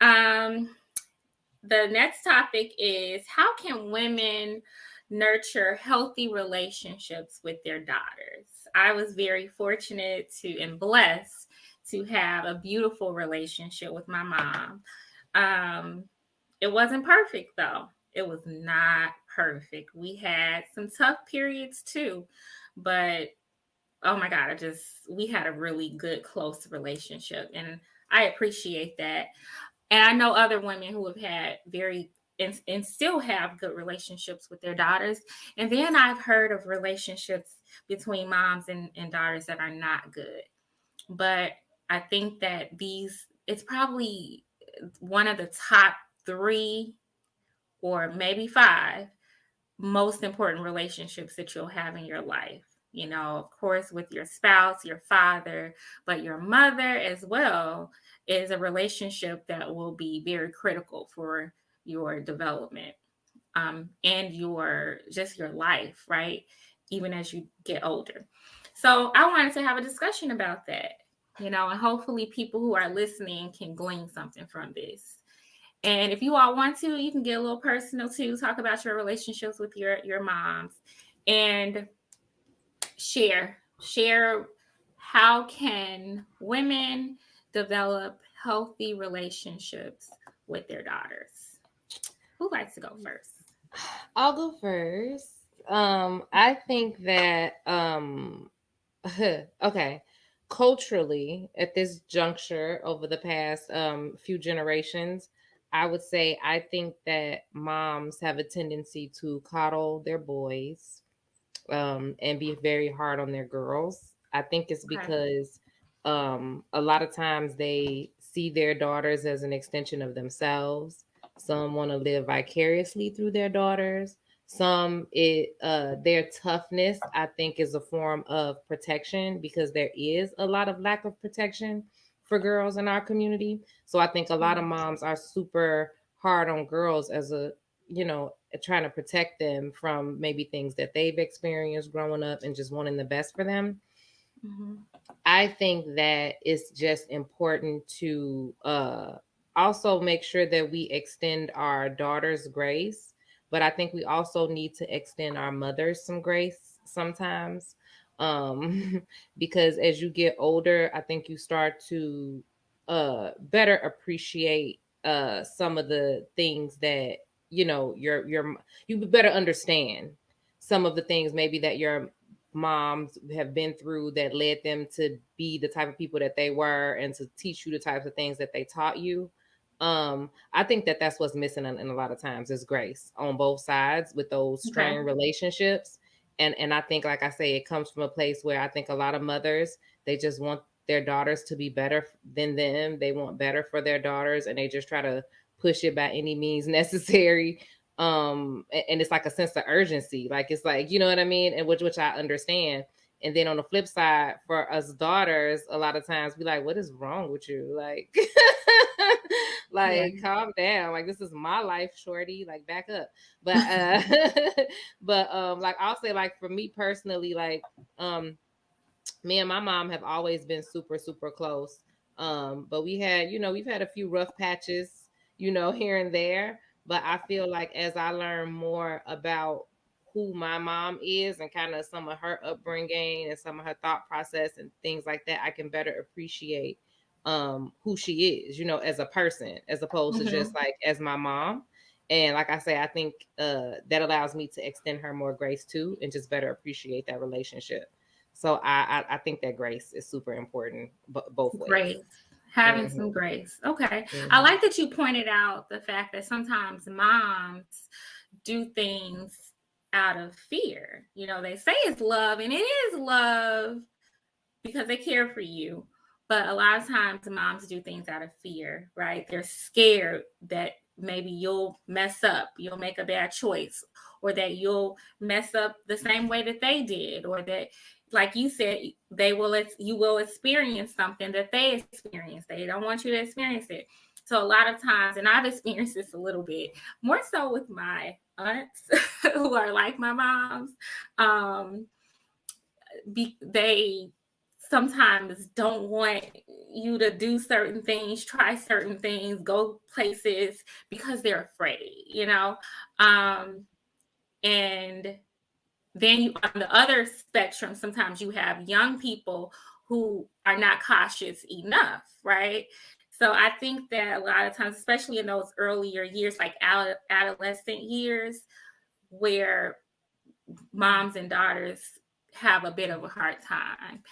Um, the next topic is how can women nurture healthy relationships with their daughters? I was very fortunate to and blessed to have a beautiful relationship with my mom. Um, it wasn't perfect though. It was not perfect. We had some tough periods too, but oh my God, we had a really good, close relationship. And I appreciate that. And I know other women who have had and still have good relationships with their daughters. And then I've heard of relationships between moms and daughters that are not good. But I think that it's probably one of the top three or maybe five most important relationships that you'll have in your life. You know, of course, with your spouse, your father, but your mother as well is a relationship that will be very critical for your development and your life, right? Even as you get older. So I wanted to have a discussion about that, and hopefully people who are listening can glean something from this. And if you all want to, you can get a little personal too. Talk about your relationships with your moms, and share how can women develop healthy relationships with their daughters. Who likes to go first? I'll go first. I think that okay, culturally at this juncture over the past few generations, I would say I think that moms have a tendency to coddle their boys and be very hard on their girls. I think it's Okay. because a lot of times they see their daughters as an extension of themselves. Some want to live vicariously through their daughters. Some their toughness, I think, is a form of protection because there is a lot of lack of protection for girls in our community. So I think a lot of moms are super hard on girls as a trying to protect them from maybe things that they've experienced growing up and just wanting the best for them. Mm-hmm. I think that it's just important to also make sure that we extend our daughters grace, but I think we also need to extend our mothers some grace sometimes. Because as you get older, I think you start to better appreciate some of the things that you better understand some of the things maybe that your moms have been through that led them to be the type of people that they were and to teach you the types of things that they taught you. I think that that's what's missing in a lot of times is grace on both sides with those Okay. strained relationships. And I think, like I say, it comes from a place where I think a lot of mothers, they just want their daughters to be better than them. They want better for their daughters and they just try to push it by any means necessary. And it's like a sense of urgency, like it's like, you know what I mean, and which I understand. And then on the flip side, for us daughters, a lot of times we like, what is wrong with you, like Yeah. like calm down, like this is my life, shorty, like back up. But but like I'll say, like for me personally, like me and my mom have always been super super close. But we've had a few rough patches, here and there. But I feel like as I learn more about who my mom is and kind of some of her upbringing and some of her thought process and things like that, I can better appreciate who she is, as a person, as opposed to just Mm-hmm. like as my mom. And like I say, I think that allows me to extend her more grace too and just better appreciate that relationship. So I think that grace is super important, both ways. Grace. Having Hmm. some grace. Okay. I Hmm. like that you pointed out the fact that sometimes moms do things out of fear. They say it's love, and it is love because they care for you. But a lot of times moms do things out of fear, right? They're scared that maybe you'll mess up, you'll make a bad choice, or that you'll mess up the same way that they did, or that, like you said, you will experience something that they experienced. They don't want you to experience it. So a lot of times, and I've experienced this a little bit more so with my aunts who are like my moms. Um, they sometimes don't want you to do certain things, try certain things, go places because they're afraid, and then on the other spectrum, sometimes you have young people who are not cautious enough, right? So I think that a lot of times, especially in those earlier years, like adolescent years, where moms and daughters have a bit of a hard time.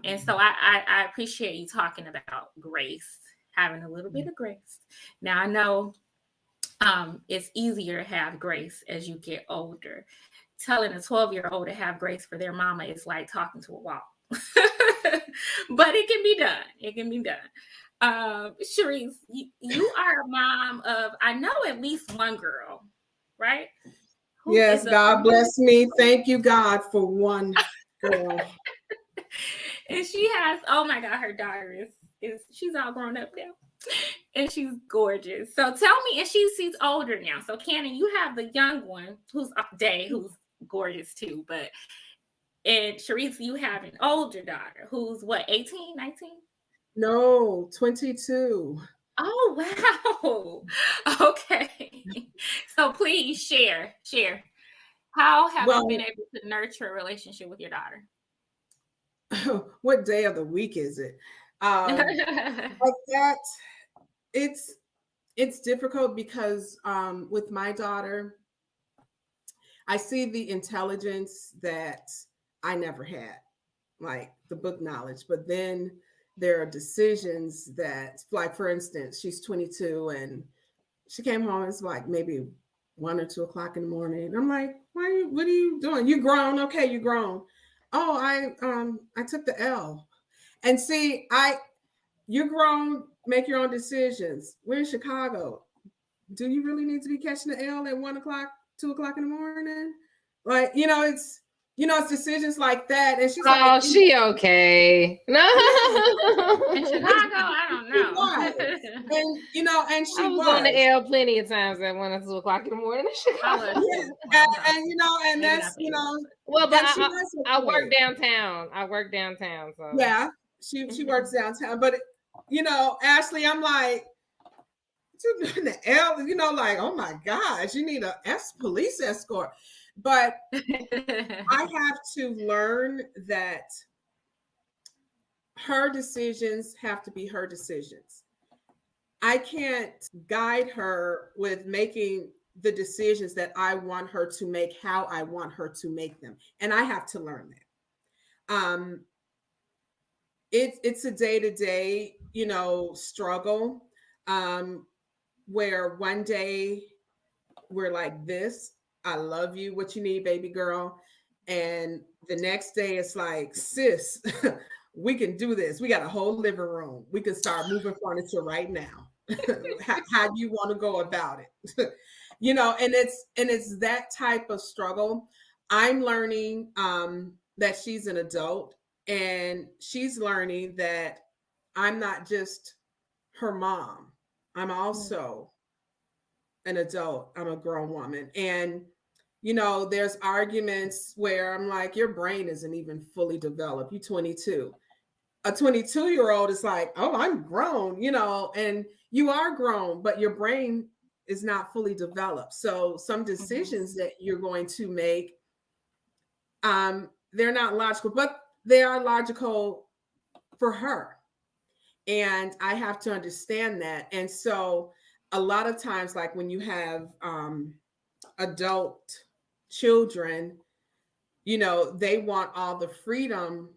And so I appreciate you talking about grace, having a little bit of grace. Now I know it's easier to have grace as you get older. Telling a 12-year-old to have grace for their mama is like talking to a wall. But it can be done. It can be done. Sharice, you are a mom of, I know, at least one girl, right? Who Yes, is God bless me. Thank you, God, for one girl. and she has, oh my God, her daughter is she's all grown up now. And she's gorgeous. So tell me, and she's older now. So Cannon, you have the young one who's Day, who's gorgeous too. And Sharice, you have an older daughter who's what, 18, 19? No, 22. Oh wow. Okay. So please share. How have you been able to nurture a relationship with your daughter? What day of the week is it? Like that, it's difficult because with my daughter, I see the intelligence that I never had, like the book knowledge, but then there are decisions that, like, for instance, she's 22 and she came home, it's like maybe 1 or 2 o'clock in the morning. I'm like, what are you doing? You grown. Okay, you grown. Oh, I took the L. And see, you're grown, make your own decisions. We're in Chicago. Do you really need to be catching the L at 1 o'clock, 2 o'clock in the morning? Like, it's decisions like that. And she's like, oh, she okay. No. In Chicago, I don't know. And she I was on the L plenty of times at 1 or 2 o'clock in the morning in Chicago. And that's, well, but I work downtown. So yeah, she works downtown. But Ashley, I'm like, you doing the L, like, oh my gosh, you need a police escort. But I have to learn that her decisions have to be her decisions. I can't guide her with making the decisions that I want her to make, how I want her to make them. And I have to learn that. It's a day-to-day, struggle, where one day we're like this, I love you, what you need, baby girl. And the next day it's like, sis, we can do this. We got a whole living room. We can start moving furniture right now. how do you want to go about it? And it's that type of struggle. I'm learning that she's an adult, and she's learning that I'm not just her mom. I'm also an adult. I'm a grown woman. And, there's arguments where I'm like, your brain isn't even fully developed. You're 22. A 22-year-old is like, oh, I'm grown, and you are grown, but your brain is not fully developed. So some decisions that you're going to make, they're not logical, but they are logical for her. And I have to understand that. And so a lot of times, like when you have adult children, they want all the freedom,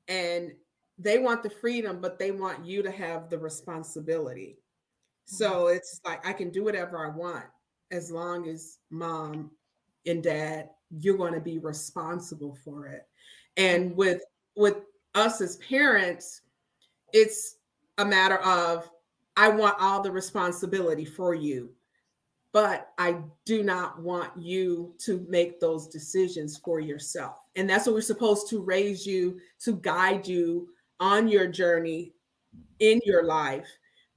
and they want the freedom, but they want you to have the responsibility. So it's like, I can do whatever I want as long as mom and dad, you're going to be responsible for it. And with us as parents, it's a matter of, I want all the responsibility for you, but I do not want you to make those decisions for yourself. And that's what we're supposed to raise you, to guide you on your journey in your life.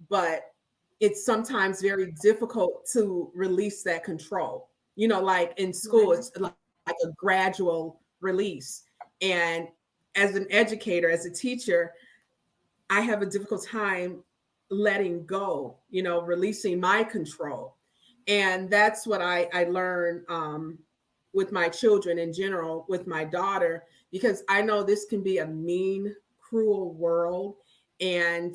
But it's sometimes very difficult to release that control. Like in school, it's like a gradual release. And as an educator, as a teacher, I have a difficult time letting go, releasing my control. And that's what I learned with my children in general, with my daughter, because I know this can be a mean, cruel world. And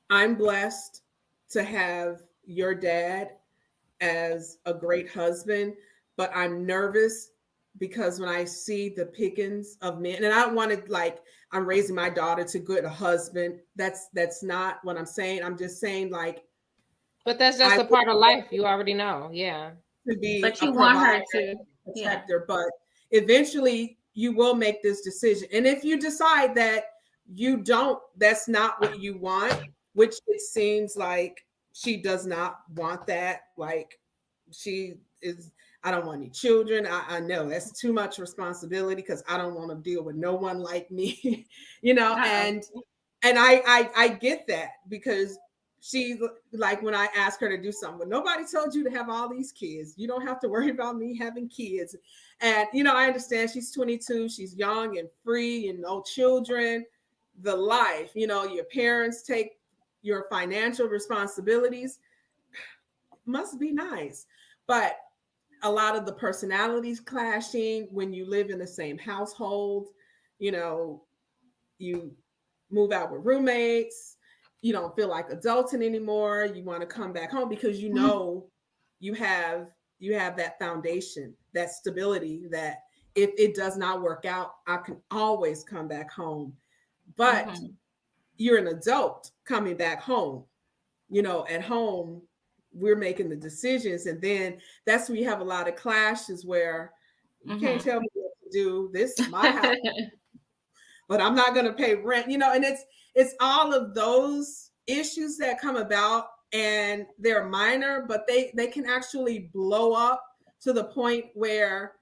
I'm blessed to have your dad as a great husband, but I'm nervous because when I see the pickings of men, and I don't want to like I'm raising my daughter to good a husband. That's not what I'm saying. I'm just saying like But that's just I a part of life. You already know. Yeah. to be But a you want her provider, to, yeah. protector, but eventually you will make this decision. And if you decide that that's not what you want, which it seems like she does not want that, like she is, I don't want any children. I know that's too much responsibility because I don't want to deal with no one like me, Uh-oh. and I get that because she like when I ask her to do something, well, nobody told you to have all these kids. You don't have to worry about me having kids. And I understand she's 22, she's young and free and no children. The life, your parents take your financial responsibilities must be nice. But a lot of the personalities clashing when you live in the same household, you move out with roommates, you don't feel like adulting anymore, you want to come back home because you have that foundation, that stability, that if it does not work out, I can always come back home. But you're an adult coming back home, at home we're making the decisions, and then that's when you have a lot of clashes where you can't tell me what to do. This is my house, but I'm not going to pay rent, and it's all of those issues that come about, and they're minor, but they can actually blow up to the point where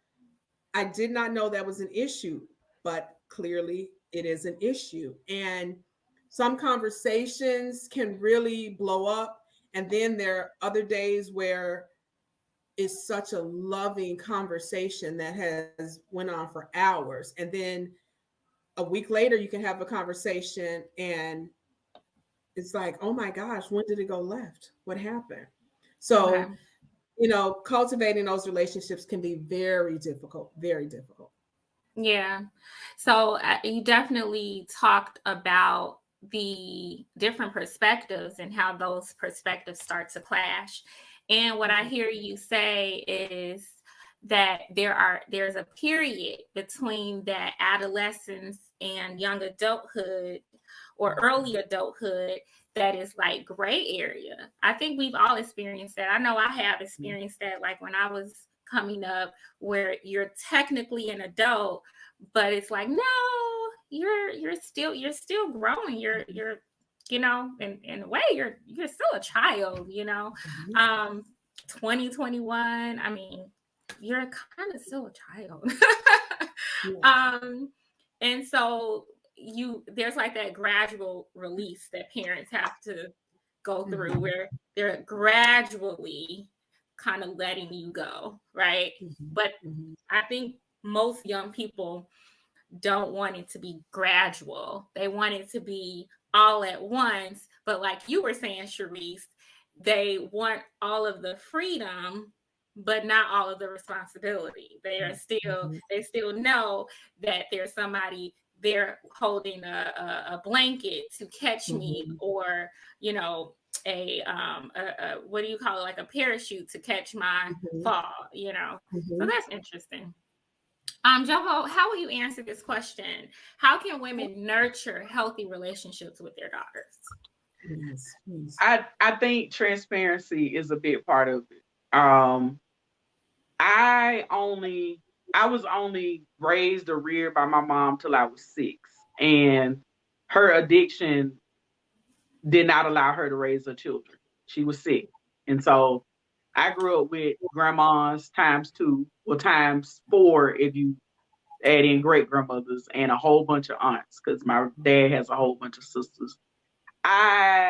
I did not know that was an issue, but clearly it is an issue. And some conversations can really blow up, and then there are other days where it's such a loving conversation that has went on for hours, and then a week later you can have a conversation and it's like, oh my gosh, when did it go left, what happened? So cultivating those relationships can be very difficult, very difficult. Yeah. So you definitely talked about the different perspectives and how those perspectives start to clash. And what I hear you say is that there's a period between that adolescence and young adulthood or early adulthood that is like gray area. I think we've all experienced that. I know I have experienced that, like when I was coming up, where you're technically an adult, but it's like, no, you're still growing. You're in a way you're still a child, 2021. I mean, you're kind of still a child. And so there's like that gradual release that parents have to go through where they're gradually kind of letting you go, right? But I think most young people don't want it to be gradual. They want it to be all at once. But like you were saying, Sharice, they want all of the freedom, but not all of the responsibility. They still know that there's somebody there holding a blanket to catch me, or a what do you call it, like a parachute to catch my fall. So that's interesting. Joho, how will you answer this question? How can women nurture healthy relationships with their daughters? Yes, I think transparency is a big part of it. I was only raised or reared by my mom till I was 6, and her addiction did not allow her to raise her children. She was sick, and so I grew up with grandmas times 2 or times 4 if you add in great grandmothers, and a whole bunch of aunts because my dad has a whole bunch of sisters. I